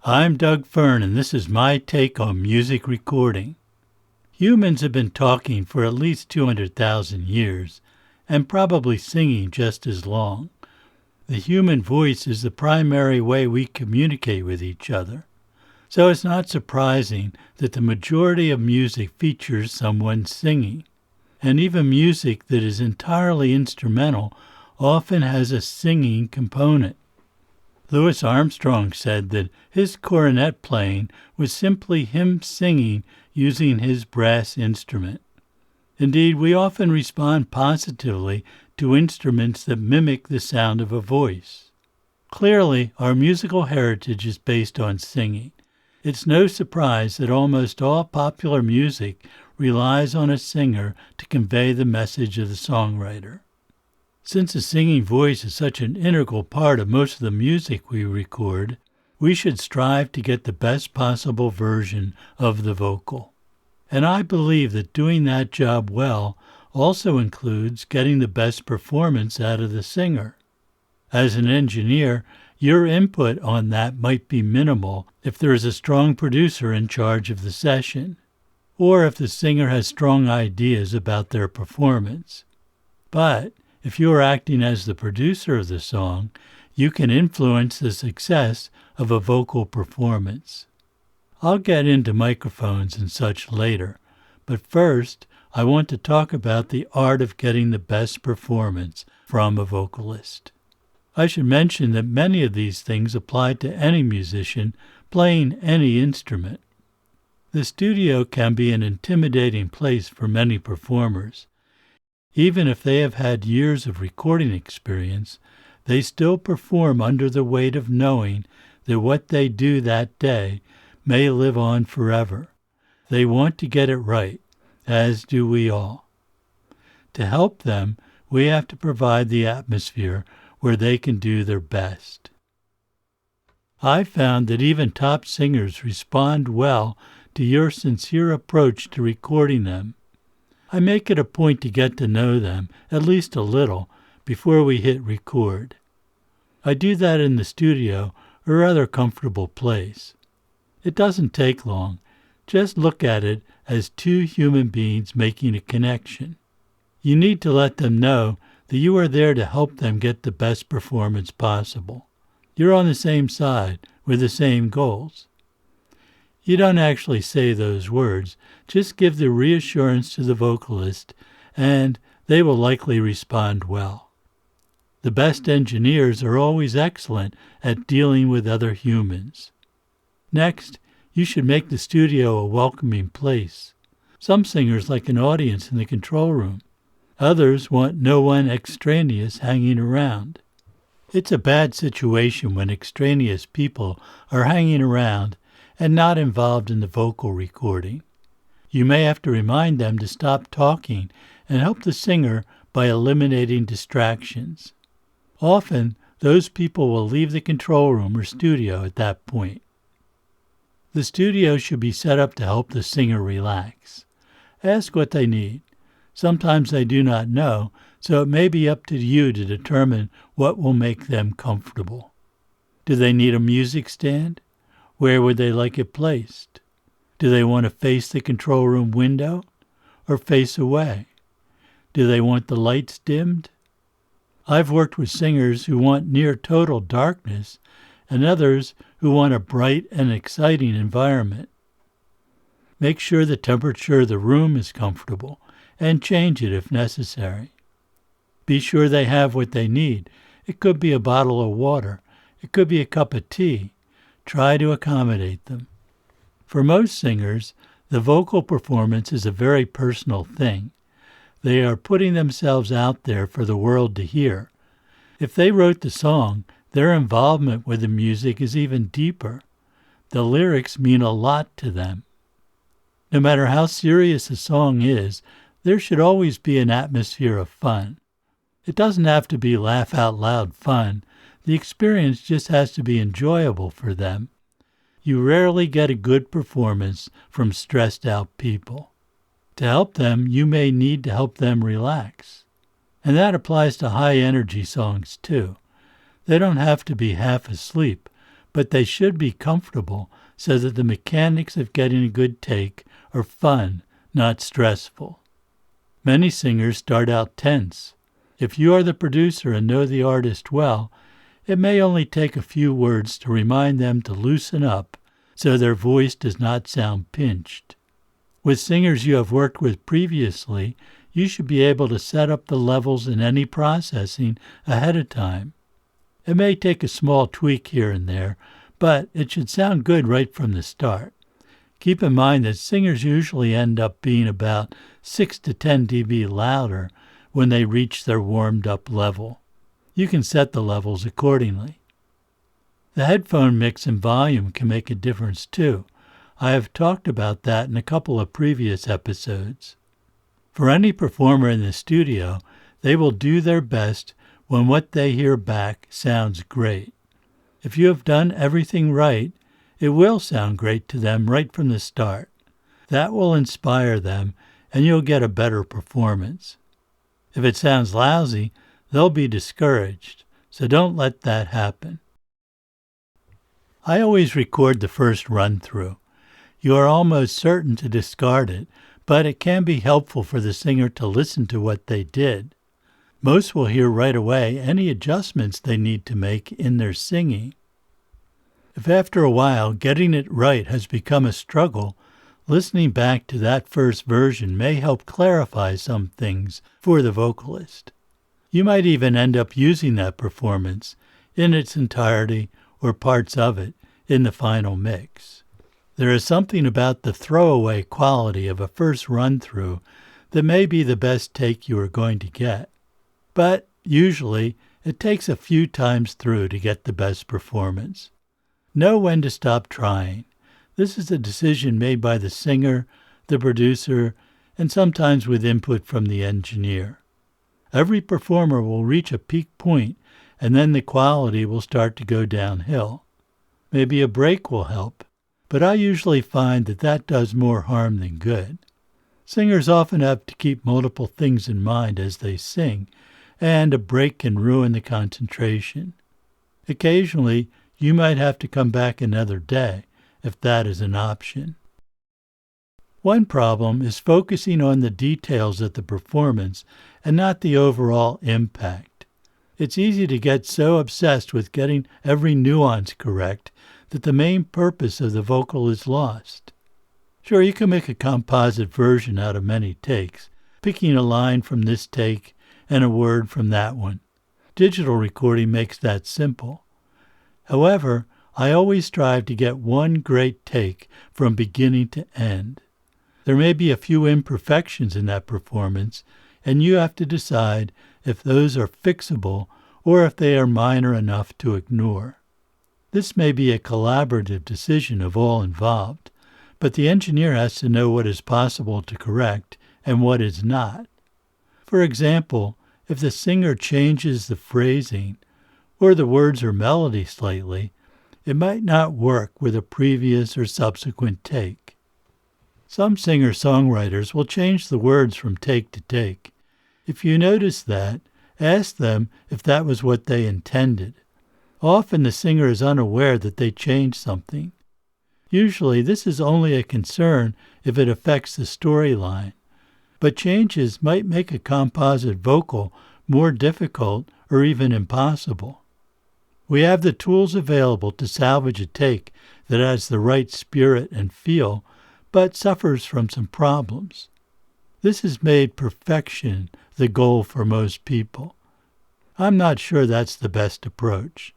I'm Doug Fern, and this is my take on music recording. Humans have been talking for at least 200,000 years, and probably singing just as long. The human voice is the primary way we communicate with each other. So it's not surprising that the majority of music features someone singing. And even music that is entirely instrumental often has a singing component. Louis Armstrong said that his cornet playing was simply him singing using his brass instrument. Indeed, we often respond positively to instruments that mimic the sound of a voice. Clearly, our musical heritage is based on singing. It's no surprise that almost all popular music relies on a singer to convey the message of the songwriter. Since a singing voice is such an integral part of most of the music we record, we should strive to get the best possible version of the vocal. And I believe that doing that job well also includes getting the best performance out of the singer. As an engineer, your input on that might be minimal if there is a strong producer in charge of the session, or if the singer has strong ideas about their performance. But if you are acting as the producer of the song, you can influence the success of a vocal performance. I'll get into microphones and such later, but first I want to talk about the art of getting the best performance from a vocalist. I should mention that many of these things apply to any musician playing any instrument. The studio can be an intimidating place for many performers. Even if they have had years of recording experience, they still perform under the weight of knowing that what they do that day may live on forever. They want to get it right, as do we all. To help them, we have to provide the atmosphere where they can do their best. I've found that even top singers respond well to your sincere approach to recording them. I make it a point to get to know them, at least a little, before we hit record. I do that in the studio or other comfortable place. It doesn't take long. Just look at it as two human beings making a connection. You need to let them know that you are there to help them get the best performance possible. You're on the same side with the same goals. You don't actually say those words, just give the reassurance to the vocalist, and they will likely respond well. The best engineers are always excellent at dealing with other humans. Next, you should make the studio a welcoming place. Some singers like an audience in the control room. Others want no one extraneous hanging around. It's a bad situation when extraneous people are hanging around and not involved in the vocal recording. You may have to remind them to stop talking and help the singer by eliminating distractions. Often, those people will leave the control room or studio at that point. The studio should be set up to help the singer relax. Ask what they need. Sometimes they do not know, so it may be up to you to determine what will make them comfortable. Do they need a music stand? Where would they like it placed? Do they want to face the control room window or face away? Do they want the lights dimmed? I've worked with singers who want near total darkness and others who want a bright and exciting environment. Make sure the temperature of the room is comfortable and change it if necessary. Be sure they have what they need. It could be a bottle of water. It could be a cup of tea. Try to accommodate them. For most singers, the vocal performance is a very personal thing. They are putting themselves out there for the world to hear. If they wrote the song, their involvement with the music is even deeper. The lyrics mean a lot to them. No matter how serious a song is, there should always be an atmosphere of fun. It doesn't have to be laugh-out-loud fun. The experience just has to be enjoyable for them. You rarely get a good performance from stressed-out people. To help them, you may need to help them relax. And that applies to high-energy songs, too. They don't have to be half asleep, but they should be comfortable so that the mechanics of getting a good take are fun, not stressful. Many singers start out tense. If you are the producer and know the artist well, it may only take a few words to remind them to loosen up so their voice does not sound pinched. With singers you have worked with previously, you should be able to set up the levels in any processing ahead of time. It may take a small tweak here and there, but it should sound good right from the start. Keep in mind that singers usually end up being about 6 to 10 dB louder when they reach their warmed-up level. You can set the levels accordingly. The headphone mix and volume can make a difference too. I have talked about that in a couple of previous episodes. For any performer in the studio, they will do their best when what they hear back sounds great. If you have done everything right, it will sound great to them right from the start. That will inspire them, and you'll get a better performance. If it sounds lousy, they'll be discouraged, so don't let that happen. I always record the first run-through. You are almost certain to discard it, but it can be helpful for the singer to listen to what they did. Most will hear right away any adjustments they need to make in their singing. If after a while getting it right has become a struggle, listening back to that first version may help clarify some things for the vocalist. You might even end up using that performance in its entirety or parts of it in the final mix. There is something about the throwaway quality of a first run-through that may be the best take you are going to get. But usually it takes a few times through to get the best performance. Know when to stop trying. This is a decision made by the singer, the producer, and sometimes with input from the engineer. Every performer will reach a peak point, and then the quality will start to go downhill. Maybe a break will help, but I usually find that does more harm than good. Singers often have to keep multiple things in mind as they sing, and a break can ruin the concentration. Occasionally, you might have to come back another day, if that is an option. One problem is focusing on the details of the performance and not the overall impact. It's easy to get so obsessed with getting every nuance correct that the main purpose of the vocal is lost. Sure, you can make a composite version out of many takes, picking a line from this take and a word from that one. Digital recording makes that simple. However, I always strive to get one great take from beginning to end. There may be a few imperfections in that performance, and you have to decide if those are fixable or if they are minor enough to ignore. This may be a collaborative decision of all involved, but the engineer has to know what is possible to correct and what is not. For example, if the singer changes the phrasing or the words or melody slightly, it might not work with a previous or subsequent take. Some singer-songwriters will change the words from take to take. If you notice that, ask them if that was what they intended. Often the singer is unaware that they changed something. Usually this is only a concern if it affects the storyline, but changes might make a composite vocal more difficult or even impossible. We have the tools available to salvage a take that has the right spirit and feel, but suffers from some problems. This has made perfection the goal for most people. I'm not sure that's the best approach.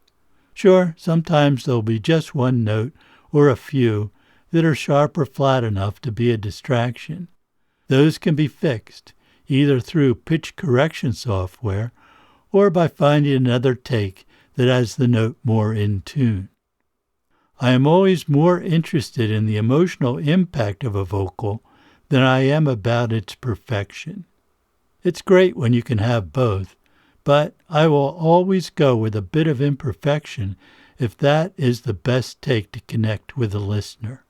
Sure, sometimes there'll be just one note or a few that are sharp or flat enough to be a distraction. Those can be fixed, either through pitch correction software or by finding another take that has the note more in tune. I am always more interested in the emotional impact of a vocal than I am about its perfection. It's great when you can have both, but I will always go with a bit of imperfection if that is the best take to connect with the listener.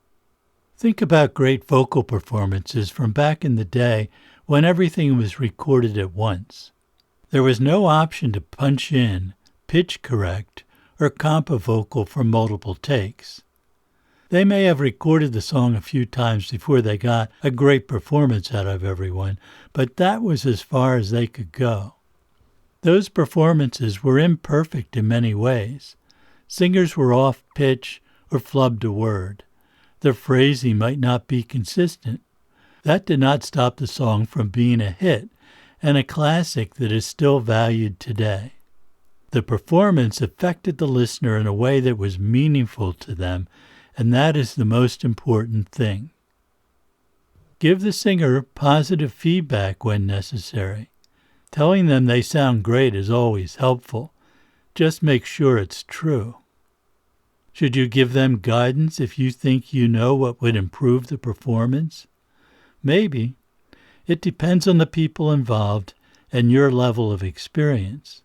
Think about great vocal performances from back in the day when everything was recorded at once. There was no option to punch in, pitch correct, or comp a vocal for multiple takes. They may have recorded the song a few times before they got a great performance out of everyone, but that was as far as they could go. Those performances were imperfect in many ways. Singers were off pitch or flubbed a word. Their phrasing might not be consistent. That did not stop the song from being a hit and a classic that is still valued today. The performance affected the listener in a way that was meaningful to them, and that is the most important thing. Give the singer positive feedback when necessary. Telling them they sound great is always helpful. Just make sure it's true. Should you give them guidance if you think you know what would improve the performance? Maybe. It depends on the people involved and your level of experience.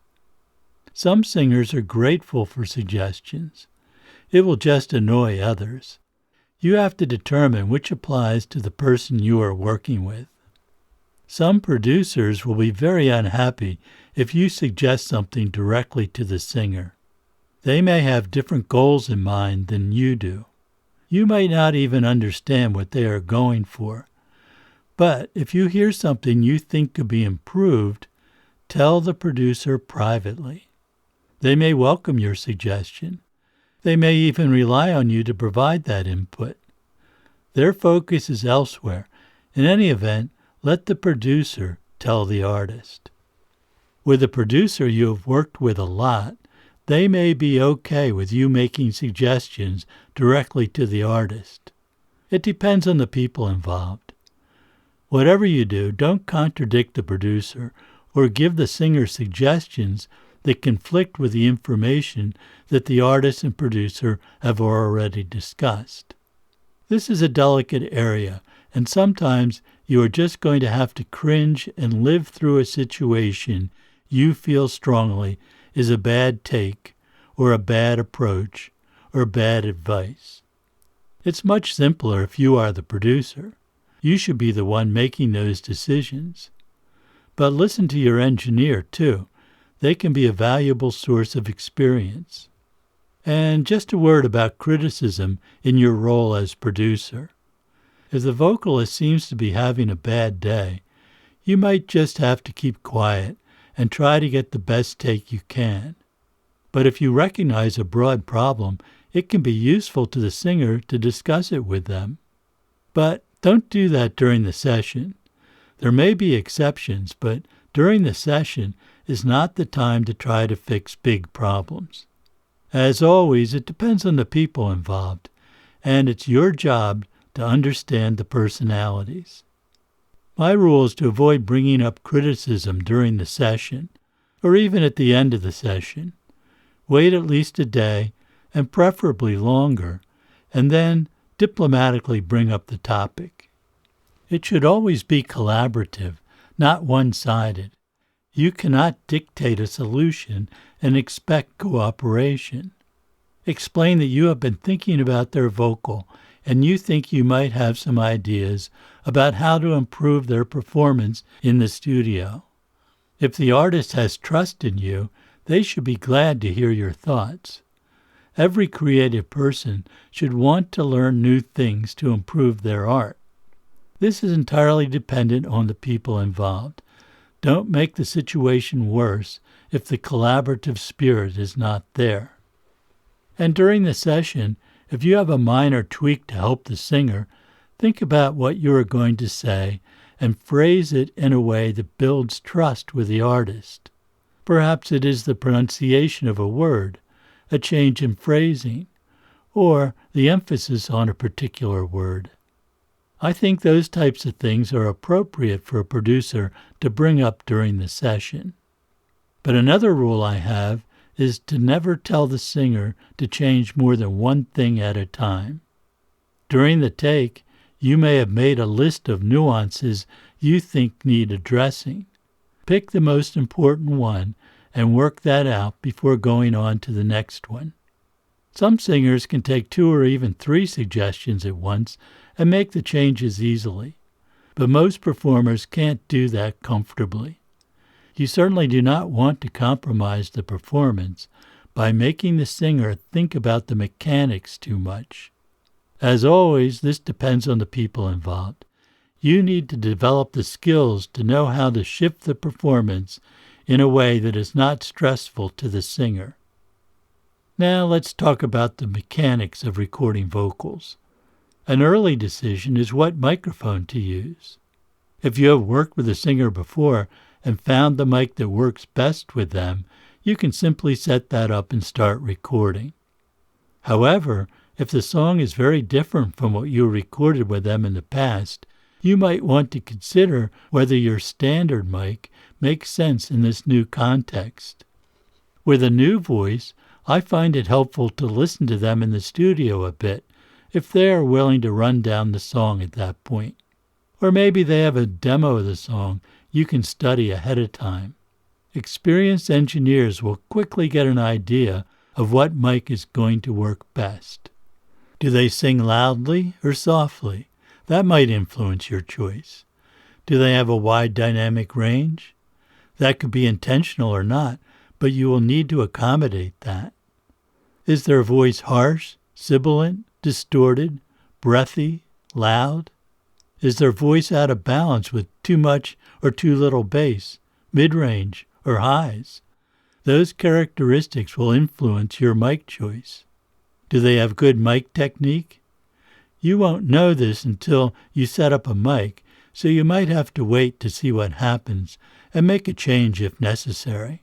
Some singers are grateful for suggestions. It will just annoy others. You have to determine which applies to the person you are working with. Some producers will be very unhappy if you suggest something directly to the singer. They may have different goals in mind than you do. You might not even understand what they are going for. But if you hear something you think could be improved, tell the producer privately. They may welcome your suggestion. They may even rely on you to provide that input. Their focus is elsewhere. In any event, let the producer tell the artist. With a producer you have worked with a lot, they may be okay with you making suggestions directly to the artist. It depends on the people involved. Whatever you do, don't contradict the producer or give the singer suggestions that conflict with the information that the artist and producer have already discussed. This is a delicate area, and sometimes you are just going to have to cringe and live through a situation you feel strongly is a bad take or a bad approach or bad advice. It's much simpler if you are the producer. You should be the one making those decisions. But listen to your engineer, too. They can be a valuable source of experience. And just a word about criticism in your role as producer. If the vocalist seems to be having a bad day, you might just have to keep quiet and try to get the best take you can. But if you recognize a broad problem, it can be useful to the singer to discuss it with them. But don't do that during the session. There may be exceptions, but during the session is not the time to try to fix big problems. As always, it depends on the people involved, and it's your job to understand the personalities. My rule is to avoid bringing up criticism during the session, or even at the end of the session. Wait at least a day, and preferably longer, and then diplomatically bring up the topic. It should always be collaborative, not one-sided. You cannot dictate a solution and expect cooperation. Explain that you have been thinking about their vocal and you think you might have some ideas about how to improve their performance in the studio. If the artist has trust in you, they should be glad to hear your thoughts. Every creative person should want to learn new things to improve their art. This is entirely dependent on the people involved. Don't make the situation worse if the collaborative spirit is not there. And during the session, if you have a minor tweak to help the singer, think about what you are going to say and phrase it in a way that builds trust with the artist. Perhaps it is the pronunciation of a word, a change in phrasing, or the emphasis on a particular word. I think those types of things are appropriate for a producer to bring up during the session. But another rule I have is to never tell the singer to change more than one thing at a time. During the take, you may have made a list of nuances you think need addressing. Pick the most important one and work that out before going on to the next one. Some singers can take 2 or even 3 suggestions at once and make the changes easily, but most performers can't do that comfortably. You certainly do not want to compromise the performance, by making the singer think about the mechanics too much. As always, this depends on the people involved. You need to develop the skills to know how to shift the performance in a way that is not stressful to the singer. Now let's talk about the mechanics of recording vocals. An early decision is what microphone to use. If you have worked with a singer before and found the mic that works best with them, you can simply set that up and start recording. However, if the song is very different from what you recorded with them in the past, you might want to consider whether your standard mic makes sense in this new context. With a new voice, I find it helpful to listen to them in the studio a bit if they are willing to run down the song at that point. Or maybe they have a demo of the song you can study ahead of time. Experienced engineers will quickly get an idea of what mic is going to work best. Do they sing loudly or softly? That might influence your choice. Do they have a wide dynamic range? That could be intentional or not, but you will need to accommodate that. Is their voice harsh, sibilant, distorted, breathy, loud? Is their voice out of balance with too much or too little bass, mid-range, or highs? Those characteristics will influence your mic choice. Do they have good mic technique? You won't know this until you set up a mic, so you might have to wait to see what happens and make a change if necessary.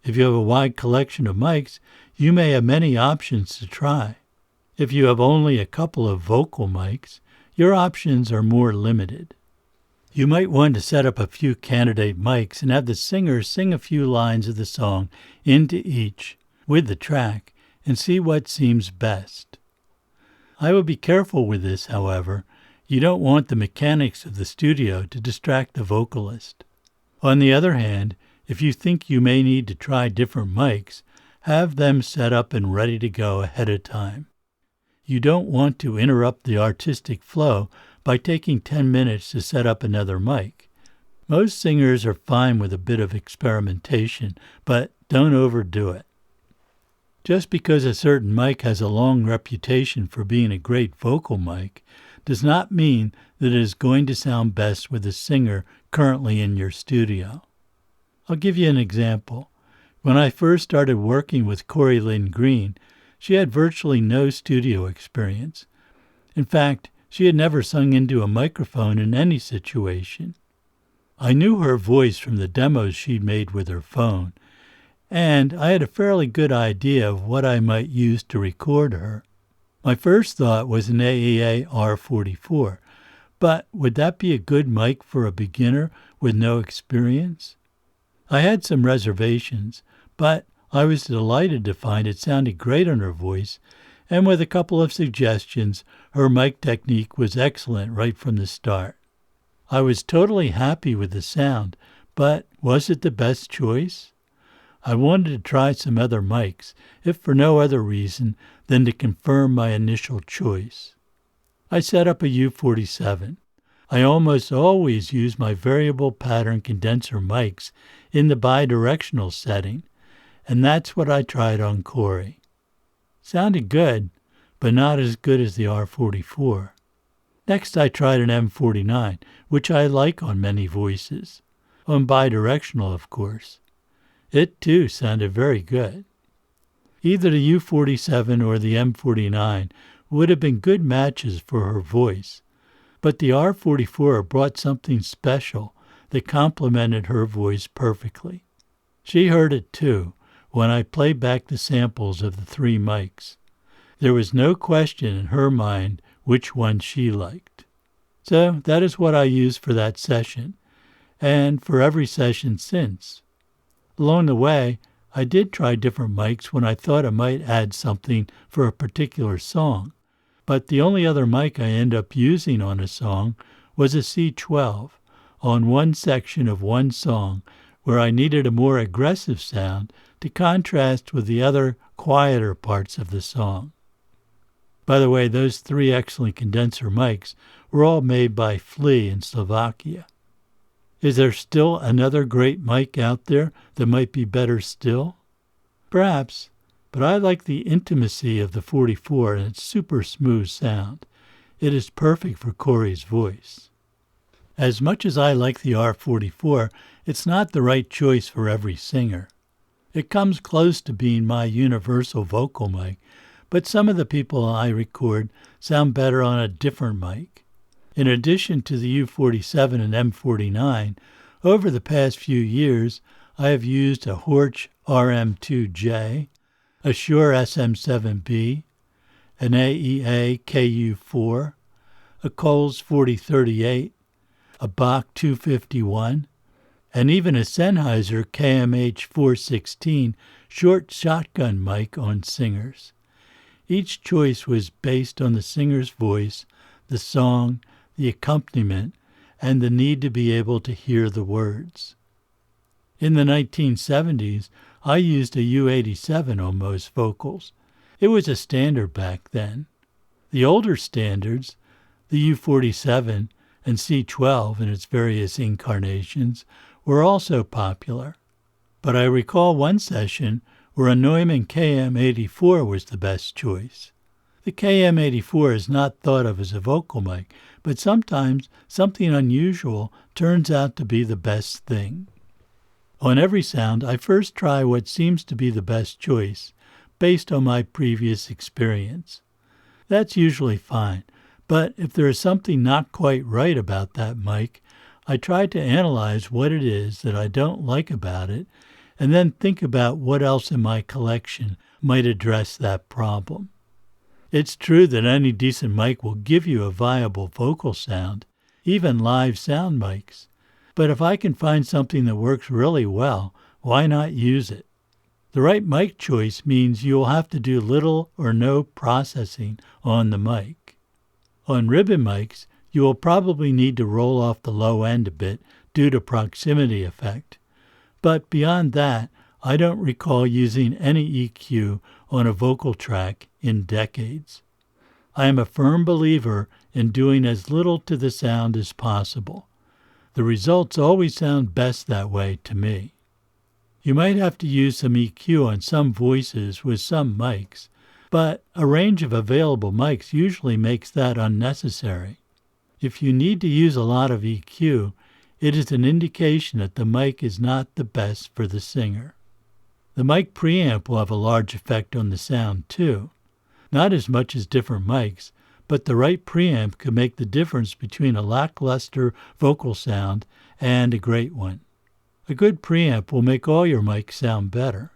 If you have a wide collection of mics, you may have many options to try. If you have only a couple of vocal mics, your options are more limited. You might want to set up a few candidate mics and have the singer sing a few lines of the song into each with the track and see what seems best. I would be careful with this, however. You don't want the mechanics of the studio to distract the vocalist. On the other hand, if you think you may need to try different mics, have them set up and ready to go ahead of time. You don't want to interrupt the artistic flow by taking 10 minutes to set up another mic. Most singers are fine with a bit of experimentation, but don't overdo it. Just because a certain mic has a long reputation for being a great vocal mic does not mean that it is going to sound best with the singer currently in your studio. I'll give you an example. When I first started working with Corey Lynn Green, she had virtually no studio experience. In fact, she had never sung into a microphone in any situation. I knew her voice from the demos she'd made with her phone, and I had a fairly good idea of what I might use to record her. My first thought was an AEA R44, but would that be a good mic for a beginner with no experience? I had some reservations, but I was delighted to find it sounded great on her voice, and with a couple of suggestions, her mic technique was excellent right from the start. I was totally happy with the sound, but was it the best choice? I wanted to try some other mics, if for no other reason than to confirm my initial choice. I set up a U47. I almost always use my variable pattern condenser mics in the bidirectional setting, and that's what I tried on Corey. Sounded good, but not as good as the R44. Next I tried an M49, which I like on many voices. On bidirectional, of course. It, too, sounded very good. Either the U47 or the M49 would have been good matches for her voice, but the R44 brought something special that complemented her voice perfectly. She heard it, too, when I played back the samples of the three mics. There was no question in her mind which one she liked. So that is what I used for that session, and for every session since. Along the way, I did try different mics when I thought I might add something for a particular song, but the only other mic I ended up using on a song was a C12 on one section of one song where I needed a more aggressive sound to contrast with the other quieter parts of the song. By the way, those three excellent condenser mics were all made by Flea in Slovakia. Is there still another great mic out there that might be better still? Perhaps, but I like the intimacy of the 44 and its super smooth sound. It is perfect for Corey's voice. As much as I like the R44, it's not the right choice for every singer. It comes close to being my universal vocal mic, but some of the people I record sound better on a different mic. In addition to the U47 and M49, over the past few years, I have used a Horch RM2J, a Shure SM7B, an AEA KU4, a Coles 4038, a Bach 251, and even a Sennheiser KMH416 short shotgun mic on singers. Each choice was based on the singer's voice, the song, the accompaniment, and the need to be able to hear the words. In the 1970s, I used a U87 on most vocals. It was a standard back then. The older standards, the U47 and C12 in its various incarnations, were also popular. But I recall one session where a Neumann KM84 was the best choice. The KM84 is not thought of as a vocal mic, but sometimes something unusual turns out to be the best thing. On every sound, I first try what seems to be the best choice, based on my previous experience. That's usually fine, but if there is something not quite right about that mic, I try to analyze what it is that I don't like about it, and then think about what else in my collection might address that problem. It's true that any decent mic will give you a viable vocal sound, even live sound mics. But if I can find something that works really well, why not use it? The right mic choice means you will have to do little or no processing on the mic. On ribbon mics, you will probably need to roll off the low end a bit due to proximity effect. But beyond that, I don't recall using any EQ on a vocal track in decades. I am a firm believer in doing as little to the sound as possible. The results always sound best that way to me. You might have to use some EQ on some voices with some mics, but a range of available mics usually makes that unnecessary. If you need to use a lot of EQ, it is an indication that the mic is not the best for the singer. The mic preamp will have a large effect on the sound too. Not as much as different mics, but the right preamp could make the difference between a lackluster vocal sound and a great one. A good preamp will make all your mics sound better.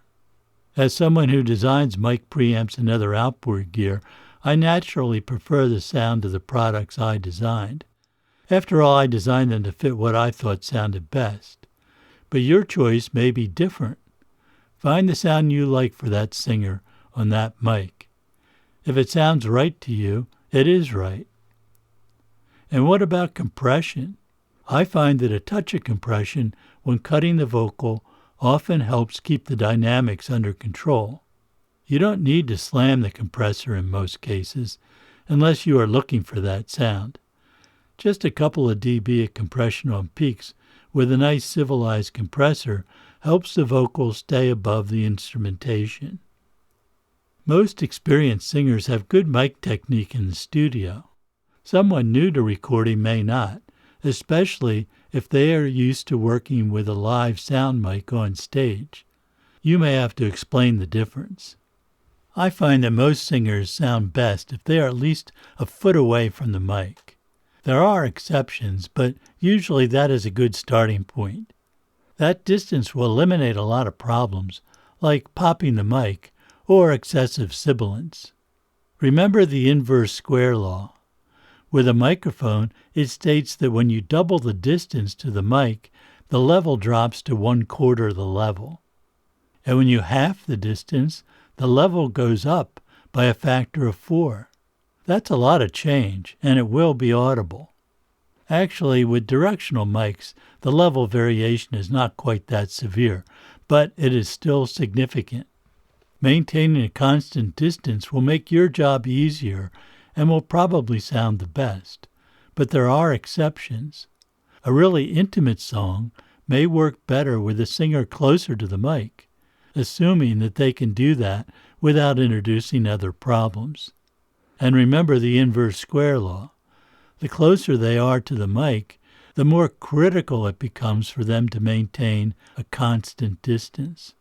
As someone who designs mic preamps and other outboard gear, I naturally prefer the sound of the products I designed. After all, I designed them to fit what I thought sounded best. But your choice may be different. Find the sound you like for that singer on that mic. If it sounds right to you, it is right. And what about compression? I find that a touch of compression when cutting the vocal often helps keep the dynamics under control. You don't need to slam the compressor in most cases, unless you are looking for that sound. Just a couple of dB of compression on peaks with a nice civilized compressor helps the vocals stay above the instrumentation. Most experienced singers have good mic technique in the studio. Someone new to recording may not, especially if they are used to working with a live sound mic on stage. You may have to explain the difference. I find that most singers sound best if they are at least a foot away from the mic. There are exceptions, but usually that is a good starting point. That distance will eliminate a lot of problems, like popping the mic or excessive sibilance. Remember the inverse square law. With a microphone, it states that when you double the distance to the mic, the level drops to 1/4 the level. And when you half the distance, the level goes up by a factor of 4. That's a lot of change, and it will be audible. Actually, with directional mics, the level variation is not quite that severe, but it is still significant. Maintaining a constant distance will make your job easier and will probably sound the best. But there are exceptions. A really intimate song may work better with a singer closer to the mic, assuming that they can do that without introducing other problems. And remember the inverse square law. The closer they are to the mic, the more critical it becomes for them to maintain a constant distance.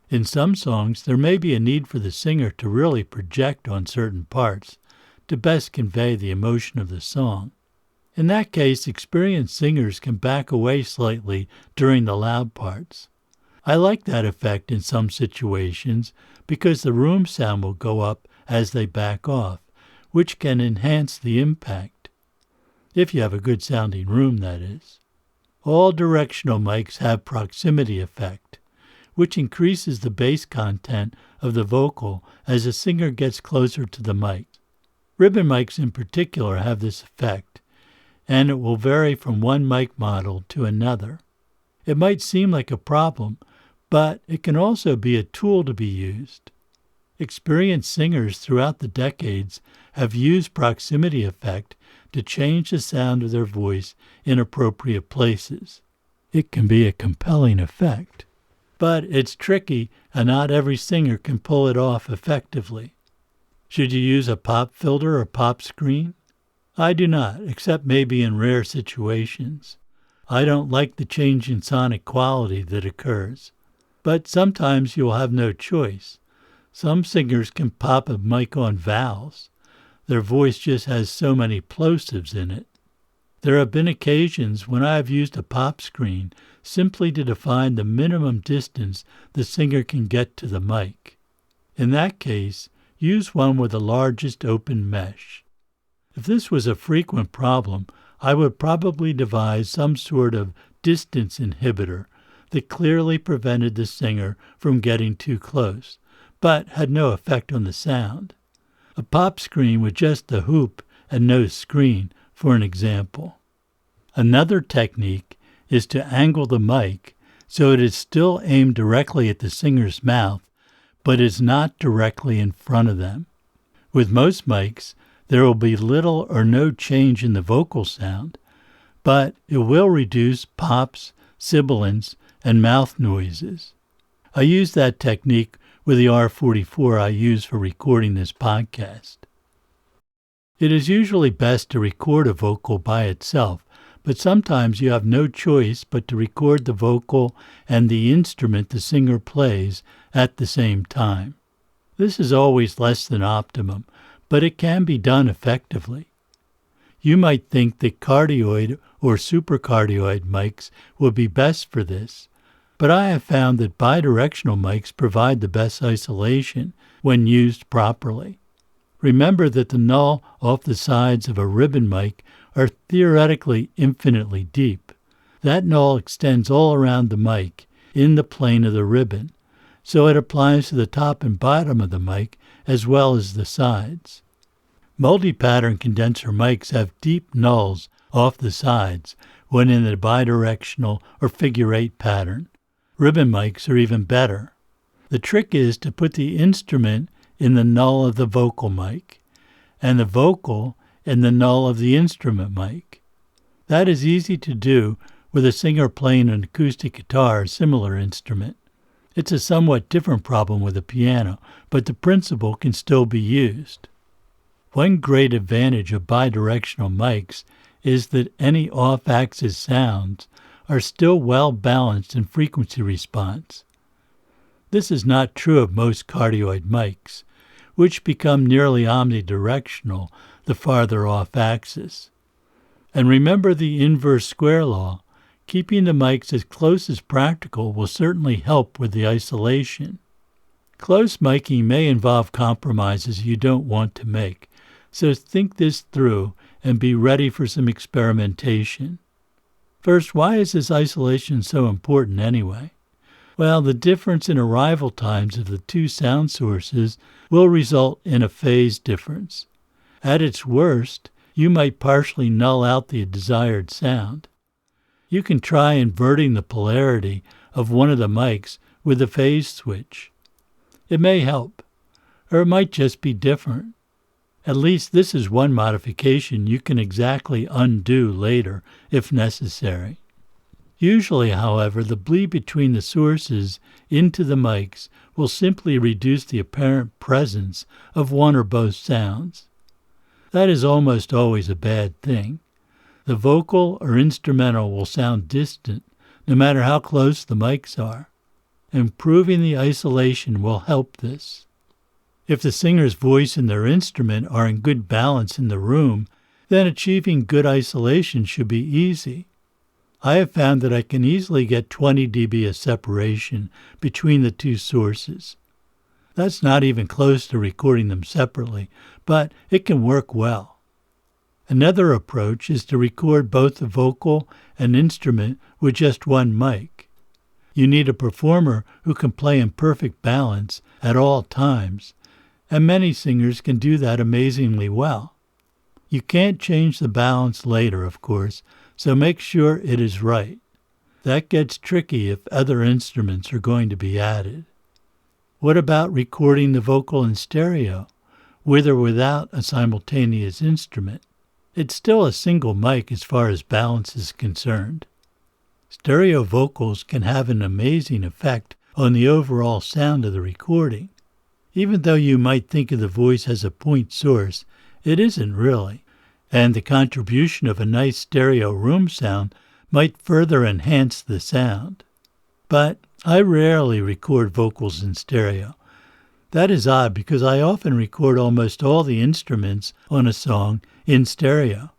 In some songs, there may be a need for the singer to really project on certain parts to best convey the emotion of the song. In that case, experienced singers can back away slightly during the loud parts. I like that effect in some situations because the room sound will go up as they back off, which can enhance the impact. If you have a good sounding room, that is. All directional mics have proximity effect, which increases the bass content of the vocal as a singer gets closer to the mic. Ribbon mics in particular have this effect, and it will vary from one mic model to another. It might seem like a problem, but it can also be a tool to be used. Experienced singers throughout the decades have used proximity effect to change the sound of their voice in appropriate places. It can be a compelling effect, but it's tricky and not every singer can pull it off effectively. Should you use a pop filter or pop screen? I do not, except maybe in rare situations. I don't like the change in sonic quality that occurs. But sometimes you'll have no choice. Some singers can pop a mic on vowels. Their voice just has so many plosives in it. There have been occasions when I have used a pop screen simply to define the minimum distance the singer can get to the mic. In that case, use one with the largest open mesh. If this was a frequent problem, I would probably devise some sort of distance inhibitor that clearly prevented the singer from getting too close, but had no effect on the sound. A pop screen with just the hoop and no screen, for an example. Another technique is to angle the mic so it is still aimed directly at the singer's mouth, but is not directly in front of them. With most mics, there will be little or no change in the vocal sound, but it will reduce pops, sibilants, and mouth noises. I use that technique with the R44 I use for recording this podcast. It is usually best to record a vocal by itself, but sometimes you have no choice but to record the vocal and the instrument the singer plays at the same time. This is always less than optimum, but it can be done effectively. You might think that cardioid or supercardioid mics would be best for this, but I have found that bidirectional mics provide the best isolation when used properly. Remember that the null off the sides of a ribbon mic are theoretically infinitely deep. That null extends all around the mic in the plane of the ribbon, so it applies to the top and bottom of the mic as well as the sides. Multi-pattern condenser mics have deep nulls off the sides when in the bidirectional or figure-8 pattern. Ribbon mics are even better. The trick is to put the instrument in the null of the vocal mic, and the vocal in the null of the instrument mic. That is easy to do with a singer playing an acoustic guitar or similar instrument. It's a somewhat different problem with a piano, but the principle can still be used. One great advantage of bidirectional mics is that any off-axis sounds are still well balanced in frequency response. This is not true of most cardioid mics, which become nearly omnidirectional the farther off axis. And remember the inverse square law. Keeping the mics as close as practical will certainly help with the isolation. Close miking may involve compromises you don't want to make, so think this through and be ready for some experimentation. First, why is this isolation so important anyway? Well, the difference in arrival times of the two sound sources will result in a phase difference. At its worst, you might partially null out the desired sound. You can try inverting the polarity of one of the mics with a phase switch. It may help, or it might just be different. At least this is one modification you can exactly undo later if necessary. Usually, however, the bleed between the sources into the mics will simply reduce the apparent presence of one or both sounds. That is almost always a bad thing. The vocal or instrumental will sound distant no matter how close the mics are. Improving the isolation will help this. If the singer's voice and their instrument are in good balance in the room, then achieving good isolation should be easy. I have found that I can easily get 20 dB of separation between the two sources. That's not even close to recording them separately, but it can work well. Another approach is to record both the vocal and instrument with just one mic. You need a performer who can play in perfect balance at all times, and many singers can do that amazingly well. You can't change the balance later, of course, so make sure it is right. That gets tricky if other instruments are going to be added. What about recording the vocal in stereo, with or without a simultaneous instrument? It's still a single mic as far as balance is concerned. Stereo vocals can have an amazing effect on the overall sound of the recording. Even though you might think of the voice as a point source, it isn't really, and the contribution of a nice stereo room sound might further enhance the sound. But I rarely record vocals in stereo. That is odd because I often record almost all the instruments on a song in stereo,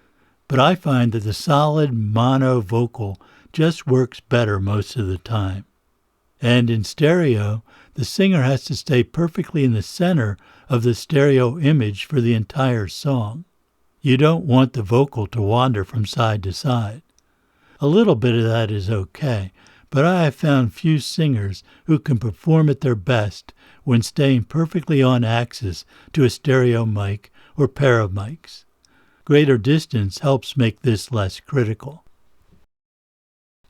but I find that the solid mono vocal just works better most of the time. And in stereo, the singer has to stay perfectly in the center of the stereo image for the entire song. You don't want the vocal to wander from side to side. A little bit of that is okay, but I have found few singers who can perform at their best when staying perfectly on axis to a stereo mic or pair of mics. Greater distance helps make this less critical.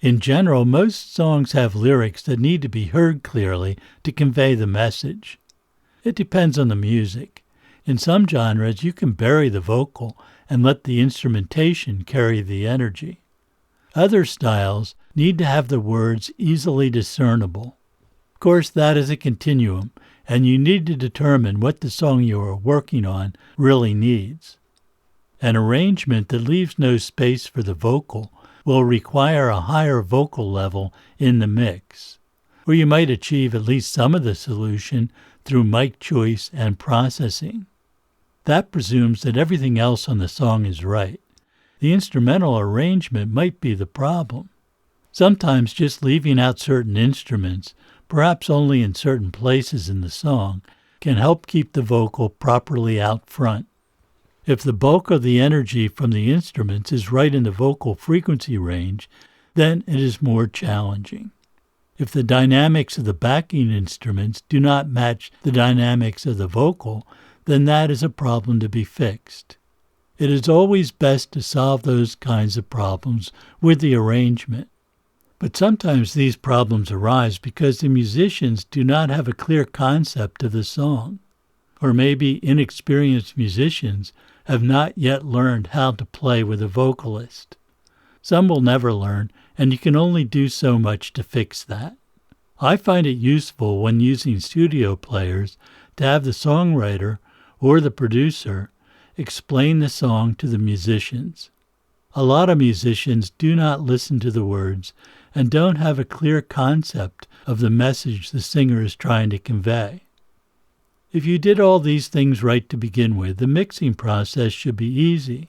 In general, most songs have lyrics that need to be heard clearly to convey the message. It depends on the music. In some genres, you can bury the vocal and let the instrumentation carry the energy. Other styles need to have the words easily discernible. Of course, that is a continuum, and you need to determine what the song you are working on really needs. An arrangement that leaves no space for the vocal will require a higher vocal level in the mix, or you might achieve at least some of the solution through mic choice and processing. That presumes that everything else on the song is right. The instrumental arrangement might be the problem. Sometimes just leaving out certain instruments, perhaps only in certain places in the song, can help keep the vocal properly out front. If the bulk of the energy from the instruments is right in the vocal frequency range, then it is more challenging. If the dynamics of the backing instruments do not match the dynamics of the vocal, then that is a problem to be fixed. It is always best to solve those kinds of problems with the arrangement. But sometimes these problems arise because the musicians do not have a clear concept of the song, or maybe inexperienced musicians have not yet learned how to play with a vocalist. Some will never learn, and you can only do so much to fix that. I find it useful when using studio players to have the songwriter or the producer explain the song to the musicians. A lot of musicians do not listen to the words and don't have a clear concept of the message the singer is trying to convey. If you did all these things right to begin with, the mixing process should be easy.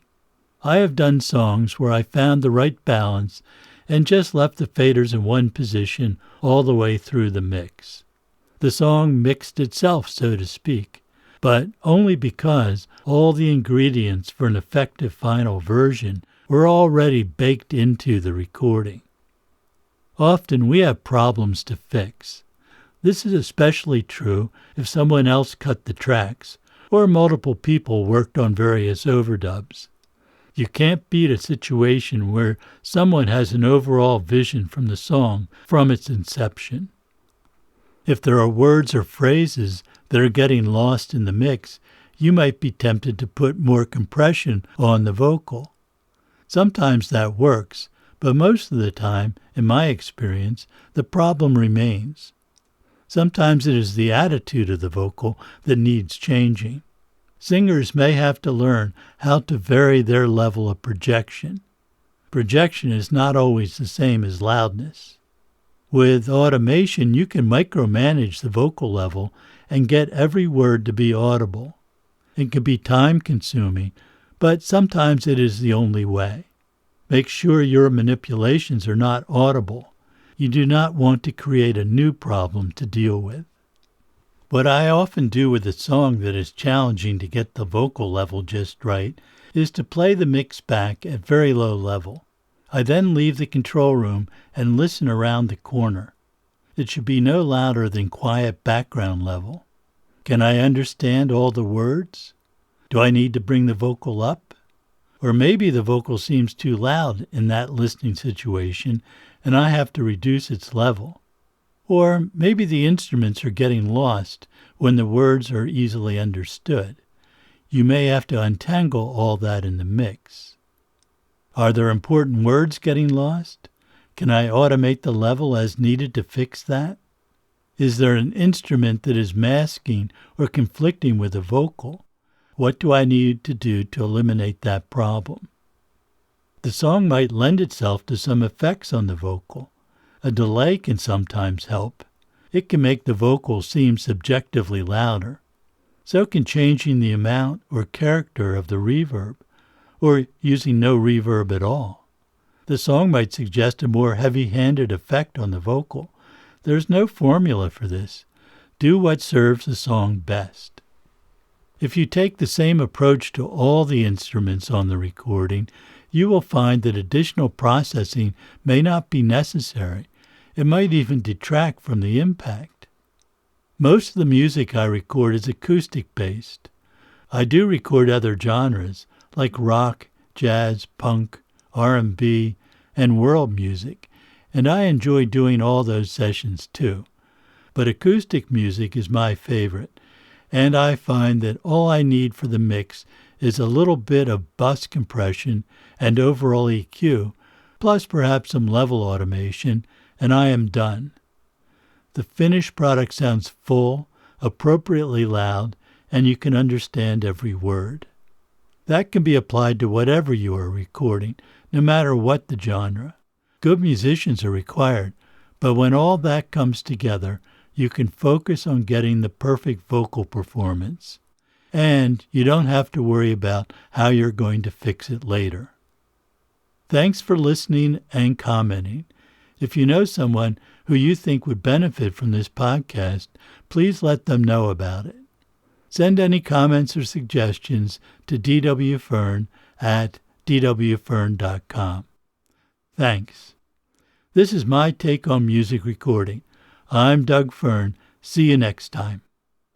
I have done songs where I found the right balance and just left the faders in one position all the way through the mix. The song mixed itself, so to speak, but only because all the ingredients for an effective final version were already baked into the recording. Often we have problems to fix. This is especially true if someone else cut the tracks, or multiple people worked on various overdubs. You can't beat a situation where someone has an overall vision from the song from its inception. If there are words or phrases that are getting lost in the mix, you might be tempted to put more compression on the vocal. Sometimes that works, but most of the time, in my experience, the problem remains. Sometimes it is the attitude of the vocal that needs changing. Singers may have to learn how to vary their level of projection. Projection is not always the same as loudness. With automation, you can micromanage the vocal level and get every word to be audible. It can be time-consuming, but sometimes it is the only way. Make sure your manipulations are not audible. You do not want to create a new problem to deal with. What I often do with a song that is challenging to get the vocal level just right is to play the mix back at very low level. I then leave the control room and listen around the corner. It should be no louder than quiet background level. Can I understand all the words? Do I need to bring the vocal up? Or maybe the vocal seems too loud in that listening situation and I have to reduce its level. Or maybe the instruments are getting lost when the words are easily understood. You may have to untangle all that in the mix. Are there important words getting lost? Can I automate the level as needed to fix that? Is there an instrument that is masking or conflicting with a vocal? What do I need to do to eliminate that problem? The song might lend itself to some effects on the vocal. A delay can sometimes help. It can make the vocal seem subjectively louder. So can changing the amount or character of the reverb, or using no reverb at all. The song might suggest a more heavy-handed effect on the vocal. There's no formula for this. Do what serves the song best. If you take the same approach to all the instruments on the recording, you will find that additional processing may not be necessary. It might even detract from the impact. Most of the music I record is acoustic-based. I do record other genres, like rock, jazz, punk, R&B, and world music, and I enjoy doing all those sessions too. But acoustic music is my favorite, and I find that all I need for the mix is a little bit of bus compression and overall EQ, plus perhaps some level automation, and I am done. The finished product sounds full, appropriately loud, and you can understand every word. That can be applied to whatever you are recording, no matter what the genre. Good musicians are required, but when all that comes together, you can focus on getting the perfect vocal performance. And you don't have to worry about how you're going to fix it later. Thanks for listening and commenting. If you know someone who you think would benefit from this podcast, please let them know about it. Send any comments or suggestions to dwfern@dwfern.com. Thanks. This is my take on music recording. I'm Doug Fern. See you next time.